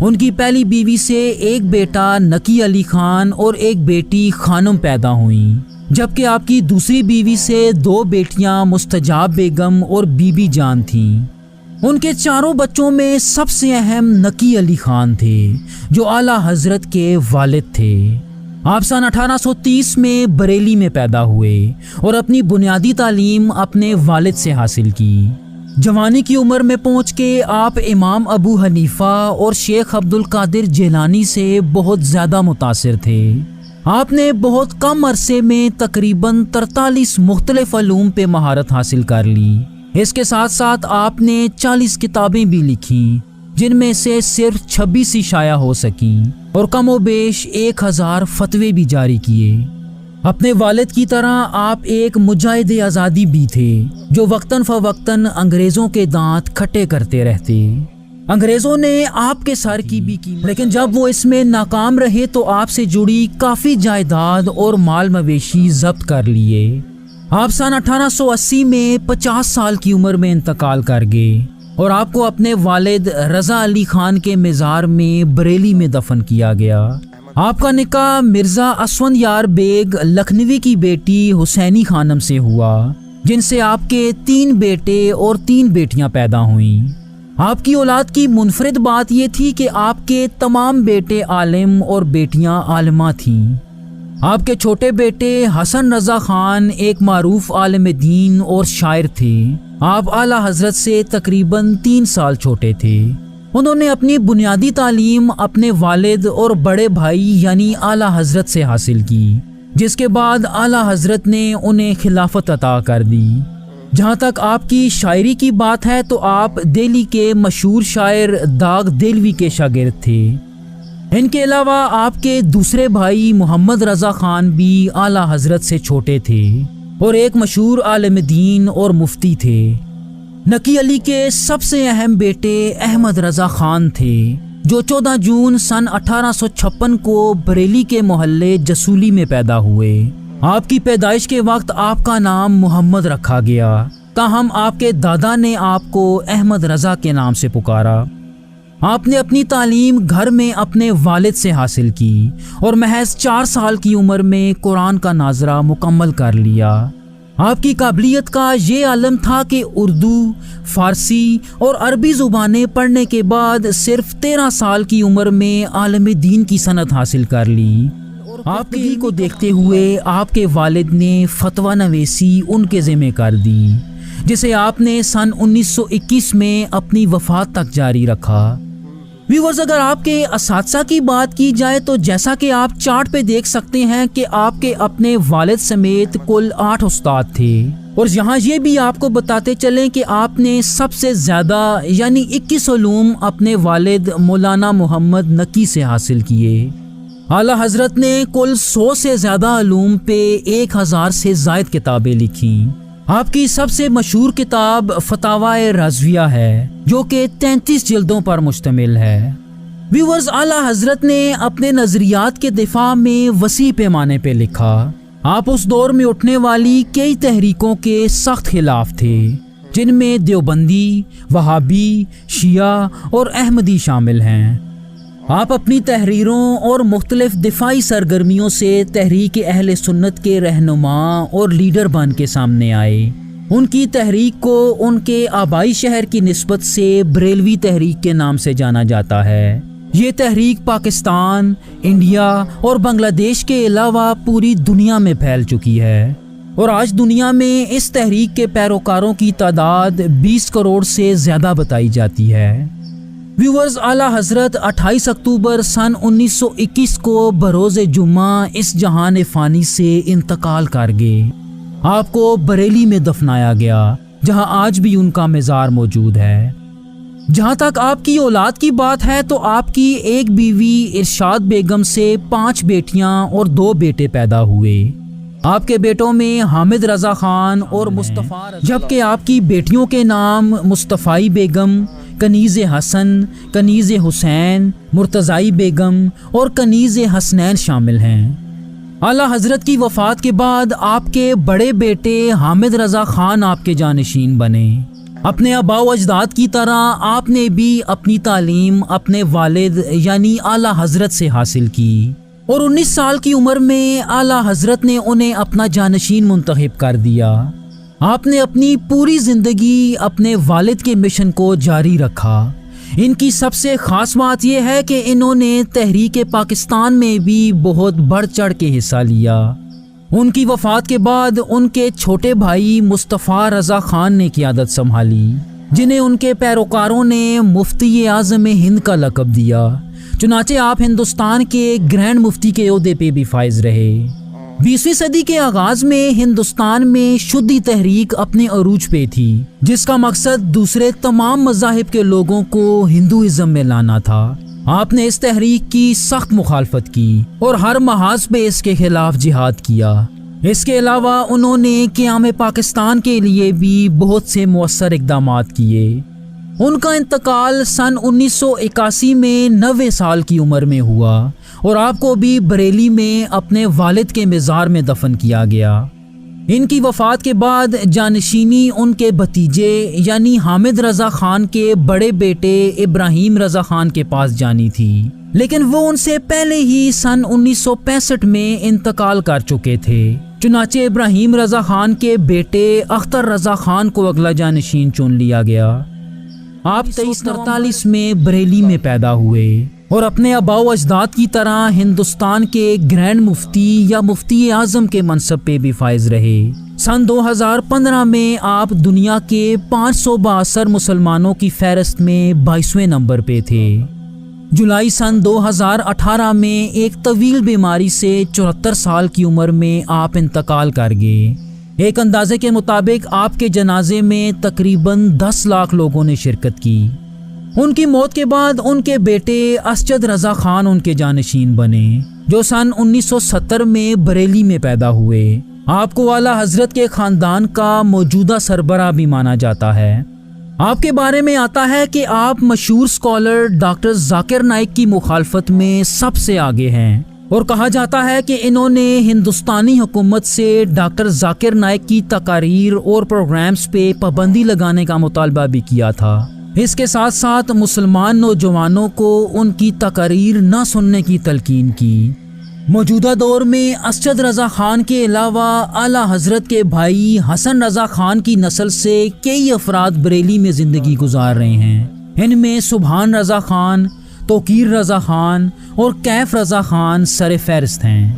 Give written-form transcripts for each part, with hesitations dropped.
ان کی پہلی بیوی سے ایک بیٹا نقی علی خان اور ایک بیٹی خانم پیدا ہوئیں، جبکہ آپ کی دوسری بیوی سے 2 بیٹیاں مستجاب بیگم اور بی بی جان تھیں۔ ان کے چاروں بچوں میں سب سے اہم نقی علی خان تھے، جو اعلیٰ حضرت کے والد تھے۔ آپ سن 1830 میں بریلی میں پیدا ہوئے اور اپنی بنیادی تعلیم اپنے والد سے حاصل کی۔ جوانی کی عمر میں پہنچ کے آپ امام ابو حنیفہ اور شیخ عبد القادر جیلانی سے بہت زیادہ متاثر تھے۔ آپ نے بہت کم عرصے میں تقریباً 43 مختلف علوم پہ مہارت حاصل کر لی۔ اس کے ساتھ ساتھ آپ نے 40 کتابیں بھی لکھیں، جن میں سے صرف 26 ہی شائع ہو سکیں، اور کم و بیش 1000 فتوے بھی جاری کیے۔ اپنے والد کی طرح آپ ایک مجاہد آزادی بھی تھے، جو وقتاً فوقتاً انگریزوں کے دانت کھٹے کرتے رہتے۔ انگریزوں نے آپ کے سر کی بھی کی، لیکن جب وہ اس میں ناکام رہے تو آپ سے جڑی کافی جائیداد اور مال مویشی ضبط کر لیے۔ آپ سن 1880 میں 50 سال کی عمر میں انتقال کر گئے، اور آپ کو اپنے والد رضا علی خان کے مزار میں بریلی میں دفن کیا گیا۔ آپ کا نکاح مرزا اسفند یار بیگ لکھنوی کی بیٹی حسینی خانم سے ہوا، جن سے آپ کے 3 بیٹے اور 3 بیٹیاں پیدا ہوئیں۔ آپ کی اولاد کی منفرد بات یہ تھی کہ آپ کے تمام بیٹے عالم اور بیٹیاں عالمہ تھیں۔ آپ کے چھوٹے بیٹے حسن رضا خان ایک معروف عالم دین اور شاعر تھے۔ آپ اعلیٰ حضرت سے تقریباً 3 سال چھوٹے تھے۔ انہوں نے اپنی بنیادی تعلیم اپنے والد اور بڑے بھائی یعنی اعلیٰ حضرت سے حاصل کی، جس کے بعد اعلیٰ حضرت نے انہیں خلافت عطا کر دی۔ جہاں تک آپ کی شاعری کی بات ہے تو آپ دہلی کے مشہور شاعر داغ دہلوی کے شاگرد تھے۔ ان کے علاوہ آپ کے دوسرے بھائی محمد رضا خان بھی اعلیٰ حضرت سے چھوٹے تھے اور ایک مشہور عالم دین اور مفتی تھے۔ نقی علی کے سب سے اہم بیٹے احمد رضا خان تھے، جو 14 جون سن 1856 کو بریلی کے محلے جسولی میں پیدا ہوئے۔ آپ کی پیدائش کے وقت آپ کا نام محمد رکھا گیا، تاہم آپ کے دادا نے آپ کو احمد رضا کے نام سے پکارا۔ آپ نے اپنی تعلیم گھر میں اپنے والد سے حاصل کی اور محض 4 سال کی عمر میں قرآن کا ناظرہ مکمل کر لیا۔ آپ کی قابلیت کا یہ عالم تھا کہ اردو، فارسی اور عربی زبانیں پڑھنے کے بعد صرف 13 سال کی عمر میں عالم دین کی سند حاصل کر لی۔ آپ کی کو دیکھتے ہوئے آپ کے والد نے فتویٰ نویسی ان کے ذمہ کر دی، جسے آپ نے سن 1921 میں اپنی وفات تک جاری رکھا۔ ویورز، اگر آپ کے اساتذہ کی بات کی جائے تو جیسا کہ آپ چارٹ پہ دیکھ سکتے ہیں کہ آپ کے اپنے والد سمیت کل 8 استاد تھے، اور یہاں یہ بھی آپ کو بتاتے چلیں کہ آپ نے سب سے زیادہ یعنی 21 علوم اپنے والد مولانا محمد نقی سے حاصل کیے۔ اعلیٰ حضرت نے کل 100 سے زیادہ علوم پہ 1000 سے زائد کتابیں لکھیں۔ آپ کی سب سے مشہور کتاب فتاوی رضویہ ہے، جو کہ 33 جلدوں پر مشتمل ہے۔ ویورز، اعلیٰ حضرت نے اپنے نظریات کے دفاع میں وسیع پیمانے پہ لکھا۔ آپ اس دور میں اٹھنے والی کئی تحریکوں کے سخت خلاف تھے، جن میں دیوبندی، وہابی، شیعہ اور احمدی شامل ہیں۔ آپ اپنی تحریروں اور مختلف دفاعی سرگرمیوں سے تحریک اہل سنت کے رہنما اور لیڈر بن کے سامنے آئے۔ ان کی تحریک کو ان کے آبائی شہر کی نسبت سے بریلوی تحریک کے نام سے جانا جاتا ہے۔ یہ تحریک پاکستان، انڈیا اور بنگلہ دیش کے علاوہ پوری دنیا میں پھیل چکی ہے، اور آج دنیا میں اس تحریک کے پیروکاروں کی تعداد 20 کروڑ سے زیادہ بتائی جاتی ہے۔ ویورز، اعلیٰ حضرت 28 اکتوبر سن 1921 کو بروز جمعہ اس جہان فانی سے انتقال کر گئے۔ آپ کو بریلی میں دفنایا گیا، جہاں آج بھی ان کا مزار موجود ہے۔ جہاں تک آپ کی اولاد کی بات ہے تو آپ کی ایک بیوی ارشاد بیگم سے 5 بیٹیاں اور 2 بیٹے پیدا ہوئے۔ آپ کے بیٹوں میں حامد رضا خان اور مصطفیٰ، جبکہ آپ کی بیٹیوں کے نام مصطفی بیگم، کنیز حسن، کنیز حسین، مرتضائی بیگم اور کنیز حسنین شامل ہیں۔ اعلیٰ حضرت کی وفات کے بعد آپ کے بڑے بیٹے حامد رضا خان آپ کے جانشین بنے۔ اپنے آباء و اجداد کی طرح آپ نے بھی اپنی تعلیم اپنے والد یعنی اعلیٰ حضرت سے حاصل کی، اور 19 سال کی عمر میں اعلیٰ حضرت نے انہیں اپنا جانشین منتخب کر دیا۔ آپ نے اپنی پوری زندگی اپنے والد کے مشن کو جاری رکھا۔ ان کی سب سے خاص بات یہ ہے کہ انہوں نے تحریک پاکستان میں بھی بہت بڑھ چڑھ کے حصہ لیا۔ ان کی وفات کے بعد ان کے چھوٹے بھائی مصطفیٰ رضا خان نے قیادت سنبھالی، جنہیں ان کے پیروکاروں نے مفتی اعظم ہند کا لقب دیا۔ چنانچہ آپ ہندوستان کے گرینڈ مفتی کے عہدے پہ بھی فائز رہے۔ 20ویں صدی کے آغاز میں ہندوستان میں شدی تحریک اپنے عروج پہ تھی، جس کا مقصد دوسرے تمام مذاہب کے لوگوں کو ہندوازم میں لانا تھا۔ آپ نے اس تحریک کی سخت مخالفت کی اور ہر محاذ پہ اس کے خلاف جہاد کیا۔ اس کے علاوہ انہوں نے قیام پاکستان کے لیے بھی بہت سے مؤثر اقدامات کیے۔ ان کا انتقال سن 1981 میں 90 سال کی عمر میں ہوا، اور آپ کو بھی بریلی میں اپنے والد کے مزار میں دفن کیا گیا۔ ان کی وفات کے بعد جانشینی ان کے بھتیجے یعنی حامد رضا خان کے بڑے بیٹے ابراہیم رضا خان کے پاس جانی تھی، لیکن وہ ان سے پہلے ہی سن 1965 میں انتقال کر چکے تھے۔ چنانچہ ابراہیم رضا خان کے بیٹے اختر رضا خان کو اگلا جانشین چن لیا گیا۔ آپ 2343 میں بریلی میں پیدا ہوئے اور اپنے آباء و اجداد کی طرح ہندوستان کے گرینڈ مفتی یا مفتی اعظم کے منصب پہ بھی فائز رہے۔ سن 2015 میں آپ دنیا کے 562 مسلمانوں کی فہرست میں 22ویں نمبر پہ تھے۔ جولائی سن 2018 میں ایک طویل بیماری سے 74 سال کی عمر میں آپ انتقال کر گئے۔ ایک اندازے کے مطابق آپ کے جنازے میں تقریباً 10 لاکھ لوگوں نے شرکت کی۔ ان کی موت کے بعد ان کے بیٹے اسجد رضا خان ان کے جانشین بنے، جو سن 1970 میں بریلی میں پیدا ہوئے۔ آپ کو اعلیٰ حضرت کے خاندان کا موجودہ سربراہ بھی مانا جاتا ہے۔ آپ کے بارے میں آتا ہے کہ آپ مشہور اسکالر ڈاکٹر ذاکر نائک کی مخالفت میں سب سے آگے ہیں، اور کہا جاتا ہے کہ انہوں نے ہندوستانی حکومت سے ڈاکٹر ذاکر نائک کی تقاریر اور پروگرامز پہ پابندی لگانے کا مطالبہ بھی کیا تھا۔ اس کے ساتھ ساتھ مسلمان نوجوانوں کو ان کی تقاریر نہ سننے کی تلقین کی۔ موجودہ دور میں اسجد رضا خان کے علاوہ اعلیٰ حضرت کے بھائی حسن رضا خان کی نسل سے کئی افراد بریلی میں زندگی گزار رہے ہیں۔ ان میں سبحان رضا خان، توقیر رضا خان اور کیف رضا خان سر فہرست ہیں۔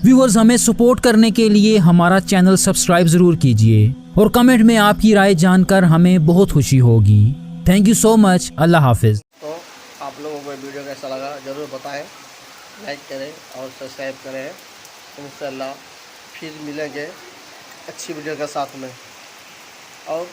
ویورز، ہمیں سپورٹ کرنے کے لیے ہمارا چینل سبسکرائب ضرور کیجئے، اور کمنٹ میں آپ کی رائے جان کر ہمیں بہت خوشی ہوگی۔ تھینک یو سو مچ۔ اللہ حافظ۔ تو آپ لوگوں کو ویڈیو کیسا لگا ضرور بتائیں، لائک کریں اور سبسکرائب کریں۔ انشاءاللہ پھر ملیں گے اچھی ویڈیو کے ساتھ میں، اور